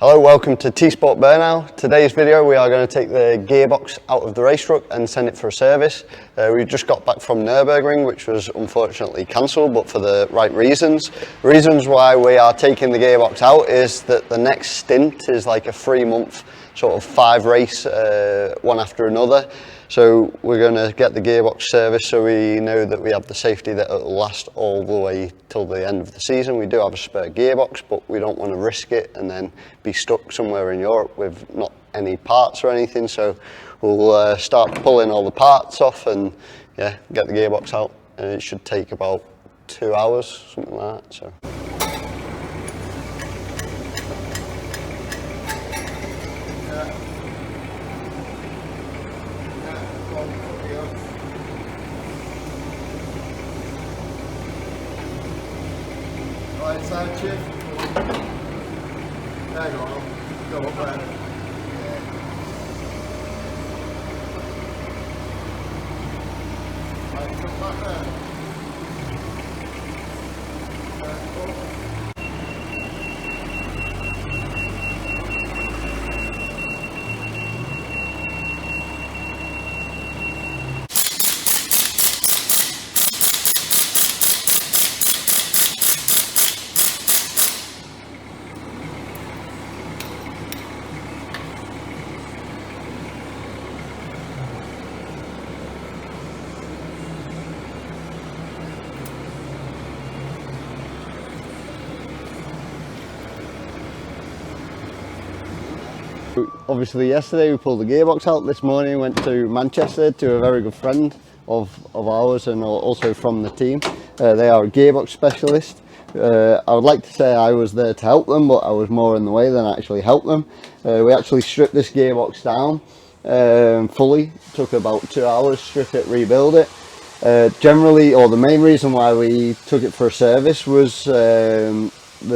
Hello, welcome to T-Sport Bernau. Today's video we are going to take the gearbox out of the race truck and send it for a service. We just got back from Nürburgring, which was unfortunately cancelled, but for the right reasons. The reasons why we are taking the gearbox out is that the next stint is like a 3-month sort of 5 race, one after another. So we're going to get the gearbox service so we know that we have the safety that it will last all the way till the end of the season. We do have a spare gearbox, but we don't want to risk it and then be stuck somewhere in Europe with not any parts or anything. So we'll start pulling all the parts off and yeah, get the gearbox out. And it should take about 2 hours, something like that. So. Right side shift. There you go. Go up there. Right, come back there. Obviously yesterday we pulled the gearbox out. This morning we went to Manchester to a very good friend of ours and also from the team. They are a gearbox specialist. I would like to say I was there to help them, but I was more in the way than I actually helped them. We actually stripped this gearbox down fully. It took about 2 hours, strip it, rebuild it. Generally, or the main reason why we took it for a service was the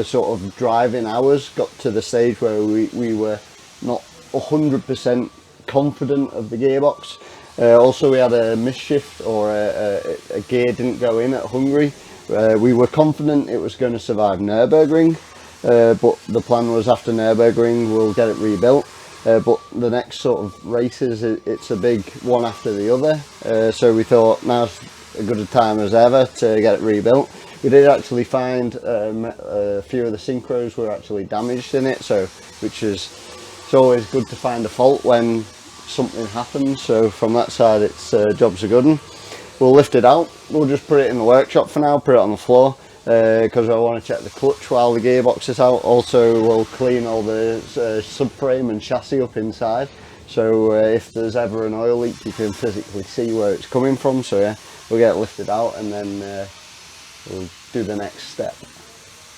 sort of driving hours got to the stage where we were not 100% confident of the gearbox. Also we had a misshift, or a gear didn't go in at Hungary. We were confident it was going to survive Nürburgring, but the plan was after Nürburgring we'll get it rebuilt. But the next sort of races, it's a big one after the other, so we thought now's as good a time as ever to get it rebuilt. We did actually find a few of the synchros were actually damaged in it, so it's always good to find a fault when something happens. So from that side, it's job's a good one. We'll lift it out. We'll just put it in the workshop for now, put it on the floor, because I want to check the clutch while the gearbox is out. Also, we'll clean all the subframe and chassis up inside, so if there's ever an oil leak you can physically see where it's coming from. So yeah, we'll get it lifted out and then we'll do the next step.